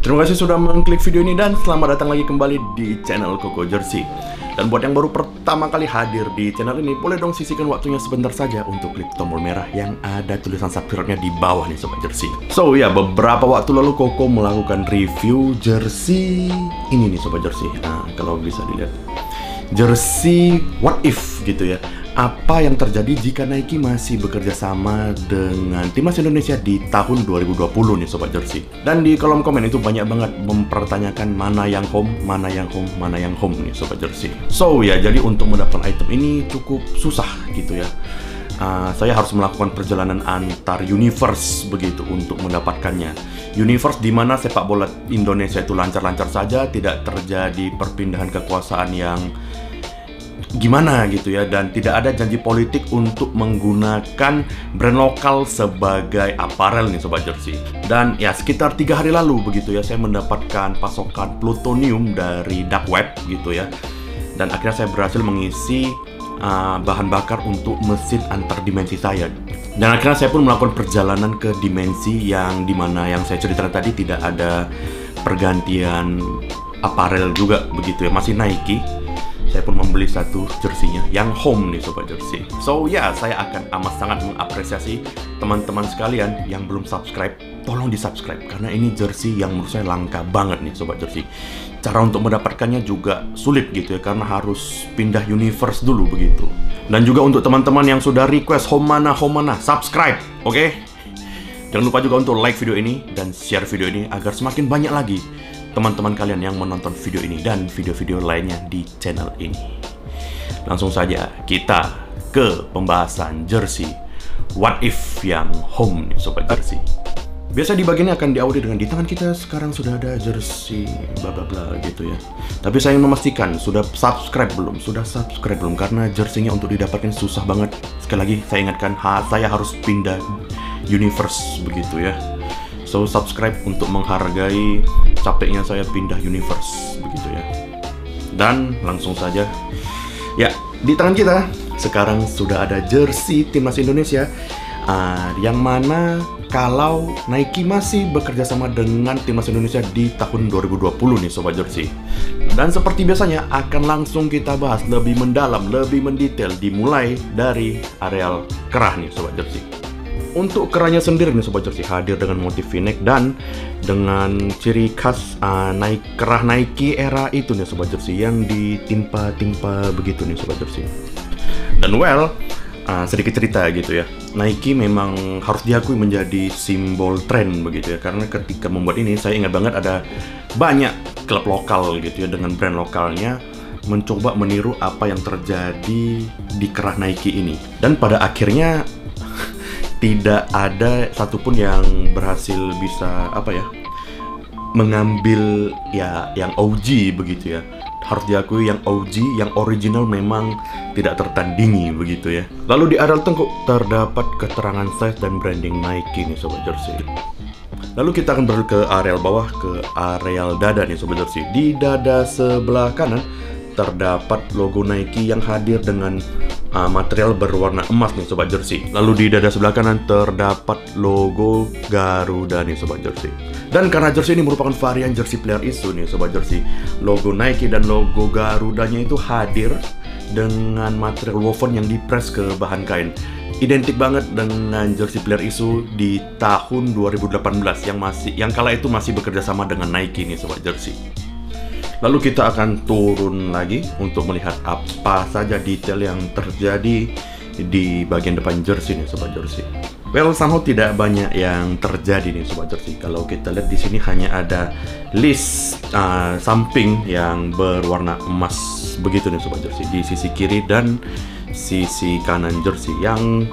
Terima kasih sudah mengklik video ini dan selamat datang lagi kembali di channel Koko Jersey. Dan buat yang baru pertama kali hadir di channel ini, boleh dong sisihkan waktunya sebentar saja untuk klik tombol merah yang ada tulisan subscribe-nya di bawah nih Sobat Jersey. So ya, beberapa waktu lalu Koko melakukan review jersey ini nih Sobat Jersey. Nah, kalau bisa dilihat, jersey what if gitu ya. Apa yang terjadi jika Nike masih bekerja sama dengan timnas Indonesia di tahun 2020 nih Sobat Jersey. Dan di kolom komen itu banyak banget mempertanyakan mana yang home, mana yang home, mana yang home nih Sobat Jersey. So ya, jadi untuk mendapatkan item ini cukup susah gitu ya. Saya harus melakukan perjalanan antar universe begitu untuk mendapatkannya. Universe di mana sepak bola Indonesia itu lancar-lancar saja, tidak terjadi perpindahan kekuasaan yang gimana gitu ya, dan tidak ada janji politik untuk menggunakan brand lokal sebagai aparel nih Sobat Jersey. Dan ya sekitar 3 hari lalu begitu ya, saya mendapatkan pasokan plutonium dari dark web gitu ya, dan akhirnya saya berhasil mengisi bahan bakar untuk mesin antar dimensi saya. Dan akhirnya saya pun melakukan perjalanan ke dimensi yang dimana yang saya ceritakan tadi tidak ada pergantian aparel juga begitu ya, masih Nike. Saya pun membeli satu jersinya yang home nih Sobat Jersey. So ya, saya akan amat sangat mengapresiasi teman-teman sekalian yang belum subscribe, tolong di subscribe karena ini jersey yang menurut saya langka banget nih Sobat Jersey. Cara untuk mendapatkannya juga sulit gitu ya, karena harus pindah universe dulu begitu. Dan juga untuk teman-teman yang sudah request home mana, subscribe, oke? Jangan lupa juga untuk like video ini dan share video ini agar semakin banyak lagi teman-teman kalian yang menonton video ini dan video-video lainnya di channel ini. Langsung saja kita ke pembahasan jersey what if yang home nih Sobat Jersey. Biasa di bagian ini akan diawali dengan di tangan kita sekarang sudah ada jersey bla bla bla gitu ya. Tapi saya ingin memastikan sudah subscribe belum? Sudah subscribe belum? Karena jersey-nya untuk didapatkan susah banget. Sekali lagi saya ingatkan, saya harus pindah universe begitu ya. So subscribe untuk menghargai capeknya saya pindah universe begitu ya. Dan langsung saja ya, di tangan kita sekarang sudah ada jersey timnas Indonesia, yang mana kalau Nike masih bekerja sama dengan timnas Indonesia di tahun 2020 nih Sobat Jersey. Dan seperti biasanya akan langsung kita bahas lebih mendalam, lebih mendetail, dimulai dari areal kerah nih Sobat Jersey. Untuk kerahnya sendiri nih Sobat Jersey hadir dengan motif v-neck dan dengan ciri khas kerah Nike era itu nih Sobat Jersey, yang ditimpa-timpa begitu nih Sobat Jersey. Dan sedikit cerita gitu ya, Nike memang harus diakui menjadi simbol tren begitu ya, karena ketika membuat ini saya ingat banget ada banyak klub lokal gitu ya dengan brand lokalnya mencoba meniru apa yang terjadi di kerah Nike ini. Dan pada akhirnya tidak ada satupun yang berhasil bisa mengambil ya yang OG begitu ya. Harus diakui yang OG, yang original memang tidak tertandingi begitu ya. Lalu di areal tengkuk terdapat keterangan size dan branding Nike nih Sobat Jersey. Lalu kita akan beralih ke areal bawah, ke areal dada nih Sobat Jersey. Di dada sebelah kanan terdapat logo Nike yang hadir dengan material berwarna emas nih Sobat Jersey. Lalu di dada sebelah kanan terdapat logo Garuda nih Sobat Jersey. Dan karena jersey ini merupakan varian jersey player issue nih Sobat Jersey, logo Nike dan logo Garudanya itu hadir dengan material woven yang dipres ke bahan kain. Identik banget dengan jersey player issue di tahun 2018 yang kala itu masih bekerja sama dengan Nike nih Sobat Jersey. Lalu kita akan turun lagi untuk melihat apa saja detail yang terjadi di bagian depan jersey nih Sobat Jersey. Well, somehow tidak banyak yang terjadi nih Sobat Jersey. Kalau kita lihat di sini hanya ada list samping yang berwarna emas begitu nih Sobat Jersey di sisi kiri dan sisi kanan jersey, yang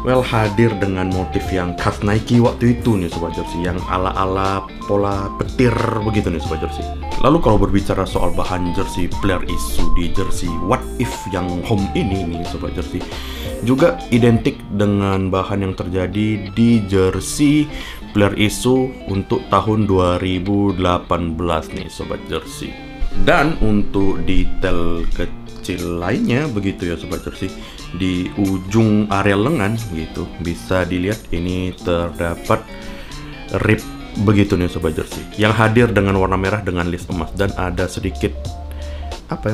hadir dengan motif yang khas Nike waktu itu nih Sobat Jersey, yang ala-ala pola petir begitu nih Sobat Jersey. Lalu kalau berbicara soal bahan jersey player issue di jersey what if yang home ini nih Sobat Jersey, juga identik dengan bahan yang terjadi di jersey player issue untuk tahun 2018 nih Sobat Jersey. Dan untuk detail kecil lainnya begitu ya Sobat Jersey, di ujung area lengan gitu bisa dilihat ini terdapat rib Begitu nih sobat jersey, yang hadir dengan warna merah dengan list emas dan ada sedikit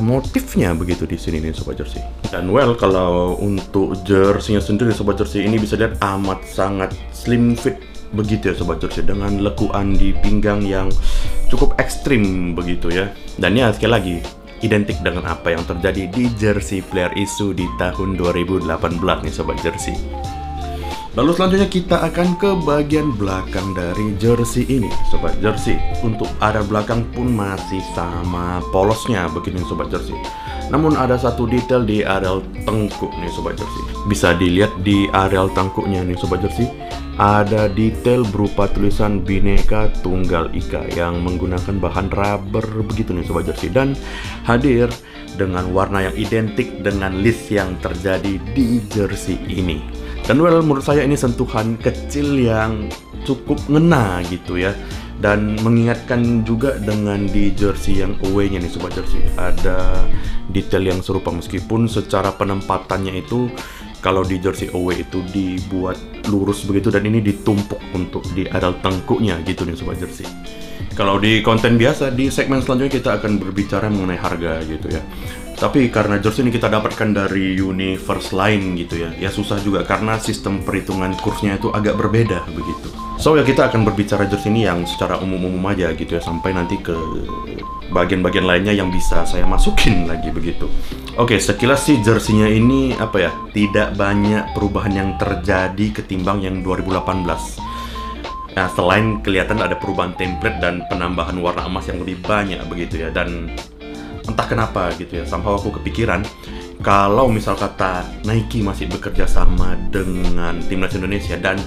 motifnya begitu di sini nih sobat jersey. Dan well, kalau untuk jersey-nya sendiri sobat jersey, ini bisa lihat amat sangat slim fit begitu ya sobat jersey, dengan lekuan di pinggang yang cukup ekstrim begitu ya. Dan ya sekali lagi identik dengan apa yang terjadi di jersey player issue di tahun 2018 nih sobat jersey. Lalu selanjutnya kita akan ke bagian belakang dari jersey ini sobat jersey. Untuk area belakang pun masih sama polosnya begini sobat jersey. Namun ada satu detail di areal tengkuk nih sobat jersey. Bisa dilihat di areal tengkuknya nih sobat jersey, ada detail berupa tulisan Bhinneka Tunggal Ika yang menggunakan bahan rubber begitu nih sobat jersey, dan hadir dengan warna yang identik dengan list yang terjadi di jersey ini. Dan well, menurut saya ini sentuhan kecil yang cukup ngena gitu ya, dan mengingatkan juga dengan di jersey yang away-nya nih sobat jersey. Ada detail yang serupa meskipun secara penempatannya itu kalau di jersey away itu dibuat lurus begitu, dan ini ditumpuk untuk di areal tengkuknya gitu nih sobat jersey. Kalau di konten biasa, di segmen selanjutnya kita akan berbicara mengenai harga gitu ya. Tapi karena jersey ini kita dapatkan dari universe lain gitu ya, ya susah juga karena sistem perhitungan kursnya itu agak berbeda begitu. So ya kita akan berbicara jersey ini yang secara umum-umum aja gitu ya, sampai nanti ke bagian-bagian lainnya yang bisa saya masukin lagi begitu. Oke, sekilas sih jersey-nya ini tidak banyak perubahan yang terjadi ketimbang yang 2018. Nah, selain kelihatan ada perubahan template dan penambahan warna emas yang lebih banyak begitu ya. Dan entah kenapa gitu ya, somehow aku kepikiran kalau misal kata Nike masih bekerja sama dengan Timnas Indonesia dan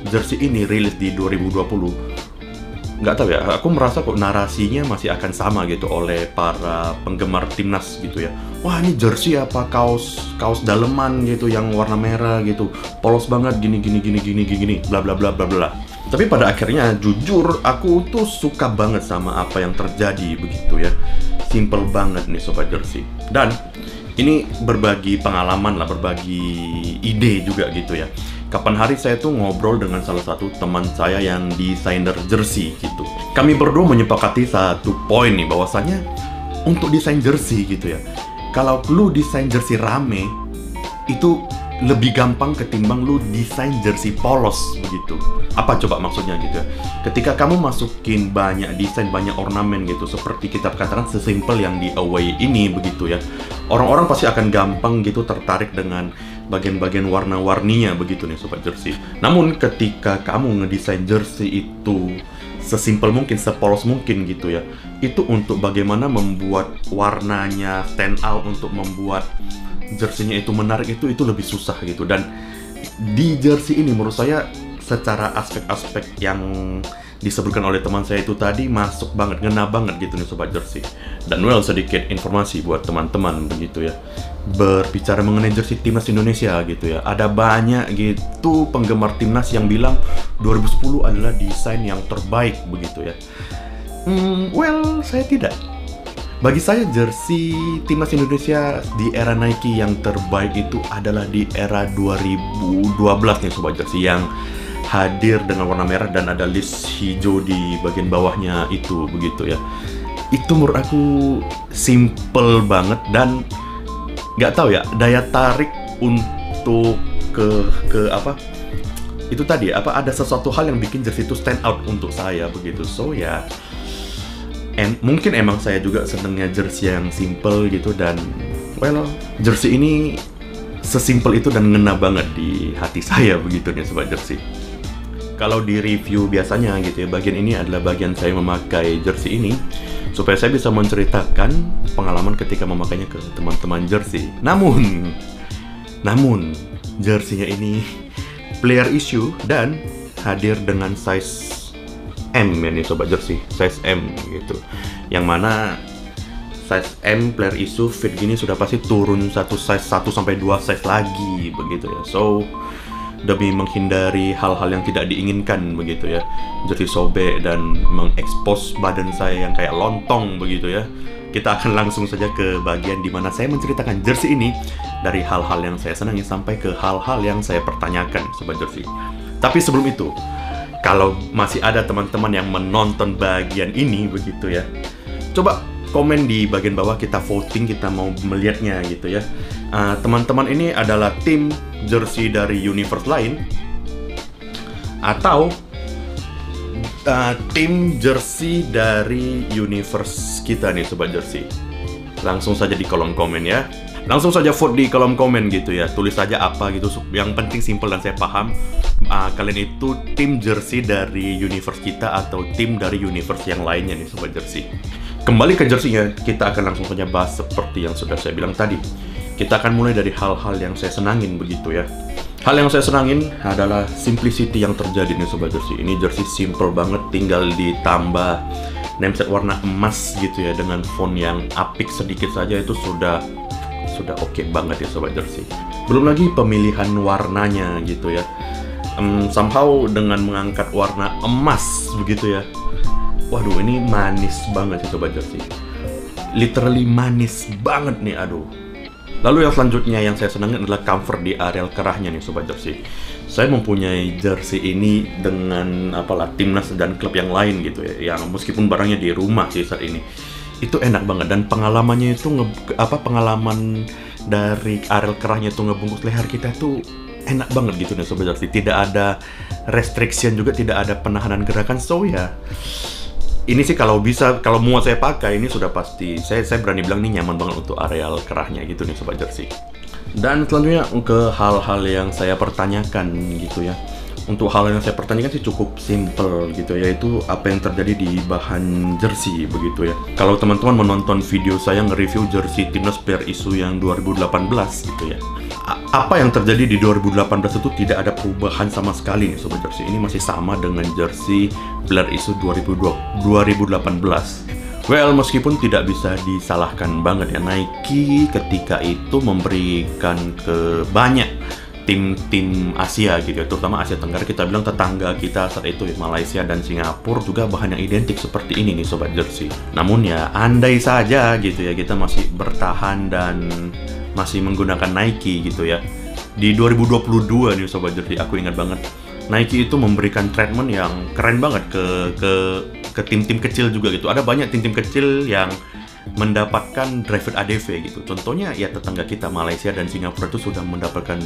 jersey ini rilis di 2020, nggak tahu ya, aku merasa kok narasinya masih akan sama gitu oleh para penggemar Timnas gitu ya. Wah, ini jersey apa kaos daleman gitu yang warna merah gitu, polos banget gini bla bla bla bla bla. Tapi pada akhirnya jujur aku tuh suka banget sama apa yang terjadi begitu ya. Simple banget nih sobat jersey. Dan ini berbagi pengalaman lah, berbagi ide juga gitu ya. Kapan hari saya tuh ngobrol dengan salah satu teman saya yang desainer jersey gitu. Kami berdua menyepakati satu poin nih, bahwasannya untuk desain jersey gitu ya, kalau lu desain jersey rame itu lebih gampang ketimbang lu desain jersey polos begitu. Apa coba maksudnya gitu ya? Ketika kamu masukin banyak desain, banyak ornamen gitu, seperti kita katakan sesimpel yang di away ini begitu ya, orang-orang pasti akan gampang gitu tertarik dengan bagian-bagian warna-warninya begitu nih sobat jersey. Namun ketika kamu ngedesain jersey itu sesimpel mungkin, sepolos mungkin gitu ya, itu untuk bagaimana membuat warnanya stand out, untuk membuat jersey-nya itu menarik, itu lebih susah gitu. Dan di jersey ini menurut saya secara aspek-aspek yang disebutkan oleh teman saya itu tadi masuk banget, ngena banget gitu nih sobat jersey. Dan well, sedikit informasi buat teman-teman begitu ya, berbicara mengenai jersey Timnas Indonesia gitu ya, ada banyak gitu penggemar Timnas yang bilang 2010 adalah desain yang terbaik begitu ya. Well, saya tidak. Bagi saya jersey Timnas Indonesia di era Nike yang terbaik itu adalah di era 2012 nih sobat jersey, yang hadir dengan warna merah dan ada list hijau di bagian bawahnya itu begitu ya. Itu menurut aku simple banget, dan nggak tahu ya, daya tarik untuk ke apa itu tadi, ada sesuatu hal yang bikin jersey itu stand out untuk saya begitu. So ya, mungkin emang saya juga senengnya jersey yang simple gitu, dan well, jersey ini sesimpel itu dan ngena banget di hati saya begitu nih sobat jersey. Kalau di review biasanya gitu ya, bagian ini adalah bagian saya memakai jersey ini supaya saya bisa menceritakan pengalaman ketika memakainya ke teman-teman jersey. Namun jersey-nya ini player issue dan hadir dengan size M ya nih sobat jersey, size M gitu. Yang mana size M player issue fit gini sudah pasti turun satu size, 1 sampai 2 size lagi begitu ya. So demi menghindari hal-hal yang tidak diinginkan begitu ya, jersey sobek dan mengekspos badan saya yang kayak lontong begitu ya, kita akan langsung saja ke bagian dimana saya menceritakan jersey ini dari hal-hal yang saya senangi sampai ke hal-hal yang saya pertanyakan sobat jersey. Tapi sebelum itu, Kalau masih ada teman-teman yang menonton bagian ini begitu ya, coba komen di bagian bawah, kita voting, kita mau melihatnya gitu ya. Teman-teman ini adalah tim jersey dari universe lain atau tim jersey dari universe kita nih Sobat Jersey. Langsung saja di kolom komen ya. Langsung saja vote di kolom komen gitu ya. Tulis saja apa gitu. Yang penting simple dan saya paham. Kalian itu tim jersey dari universe kita atau tim dari universe yang lainnya nih Sobat Jersey. Kembali ke jersey-nya, kita akan langsung saja bahas seperti yang sudah saya bilang tadi. Kita akan mulai dari hal-hal yang saya senangin begitu ya. Hal yang saya senangin adalah simplicity yang terjadi nih Sobat Jersey. Ini jersey simple banget, tinggal ditambah nameset warna emas gitu ya, dengan font yang apik sedikit saja itu sudah oke banget ya Sobat Jersey. Belum lagi pemilihan warnanya gitu ya. Somehow dengan mengangkat warna emas begitu ya. Waduh, ini manis banget sih Sobat Jersey. Literally manis banget nih, aduh. Lalu yang selanjutnya yang saya senangin adalah comfort di areal kerahnya nih Sobat Jersey. Saya mempunyai jersey ini dengan timnas dan klub yang lain gitu ya, yang meskipun barangnya di rumah sih saat ini. Itu enak banget, dan pengalamannya itu pengalaman dari areal kerahnya itu ngebungkus leher kita tuh enak banget gitu nih Sobat Jersey. Tidak ada restriction juga, tidak ada penahanan gerakan. So ya, ini sih kalau mau saya pakai ini sudah pasti saya berani bilang ini nyaman banget untuk areal kerahnya gitu nih Sobat Jersey. Dan selanjutnya ke hal-hal yang saya pertanyakan gitu ya. Untuk hal yang saya pertanyakan sih cukup simple gitu, yaitu apa yang terjadi di bahan jersey begitu ya. Kalau teman-teman menonton video saya nge-review jersey timnas player isu yang 2018 gitu ya, apa yang terjadi di 2018 itu tidak ada perubahan sama sekali nih Sobat Jersey. Ini masih sama dengan jersey player isu 2018. Well, meskipun tidak bisa disalahkan banget ya, Nike ketika itu memberikan ke banyak tim-tim Asia gitu ya, terutama Asia Tenggara, kita bilang tetangga kita saat itu ya, Malaysia dan Singapura juga bahan yang identik seperti ini nih Sobat Jersey. Namun ya andai saja gitu ya kita masih bertahan dan masih menggunakan Nike gitu ya. Di 2022 nih Sobat Jersey, aku ingat banget Nike itu memberikan treatment yang keren banget ke tim-tim kecil juga gitu. Ada banyak tim-tim kecil yang mendapatkan driver ADV gitu. Contohnya ya tetangga kita Malaysia dan Singapura itu sudah mendapatkan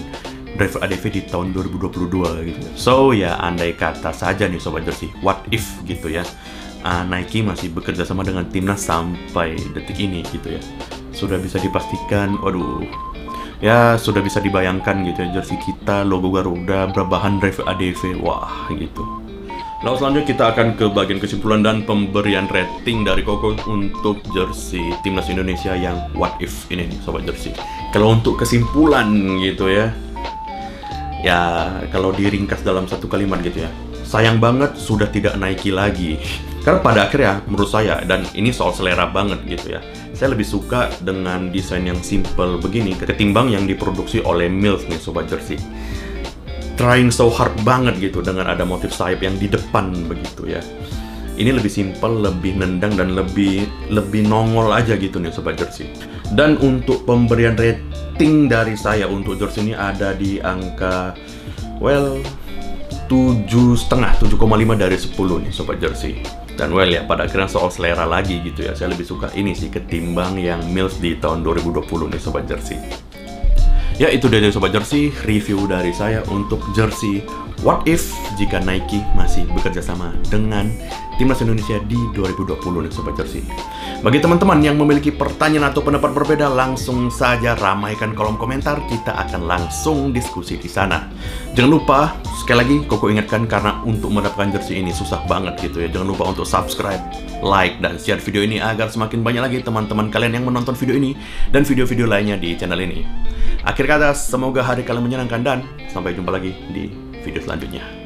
driver ADV di tahun 2022 gitu. So ya andai kata saja nih Sobat Jersey, what if gitu ya, Nike masih bekerja sama dengan timnas sampai detik ini gitu ya. Sudah bisa dipastikan, waduh, ya sudah bisa dibayangkan gitu ya, jersey kita logo Garuda berbahan driver ADV, wah gitu. Lalu selanjutnya kita akan ke bagian kesimpulan dan pemberian rating dari Koko untuk jersey timnas Indonesia yang what if ini nih Sobat Jersey. Kalau untuk kesimpulan gitu ya, kalau diringkas dalam satu kalimat gitu ya, sayang banget sudah tidak Nike lagi. Karena pada akhirnya menurut saya, dan ini soal selera banget gitu ya, saya lebih suka dengan desain yang simple begini ketimbang yang diproduksi oleh Mills nih Sobat Jersey. Trying so hard banget gitu dengan ada motif sayap yang di depan begitu ya. Ini lebih simple, lebih nendang, dan lebih nongol aja gitu nih Sobat Jersey. Dan untuk pemberian rating dari saya untuk jersey ini ada di angka 7,5 dari 10 nih Sobat Jersey. Dan ya pada akhirnya soal selera lagi gitu ya, saya lebih suka ini sih ketimbang yang Mills di tahun 2020 nih Sobat Jersey. Ya itu dia dari Sobat Jersey, review dari saya untuk jersey what if jika Nike masih bekerja sama dengan timnas Indonesia di 2020 nih Sobat Jersey. Bagi teman-teman yang memiliki pertanyaan atau pendapat berbeda, langsung saja ramaikan kolom komentar, kita akan langsung diskusi di sana. Jangan lupa, sekali lagi Koko ingatkan, karena untuk mendapatkan jersey ini susah banget gitu ya, jangan lupa untuk subscribe, like, dan share video ini agar semakin banyak lagi teman-teman kalian yang menonton video ini dan video-video lainnya di channel ini. Akhir kata, semoga hari kalian menyenangkan dan sampai jumpa lagi di video selanjutnya.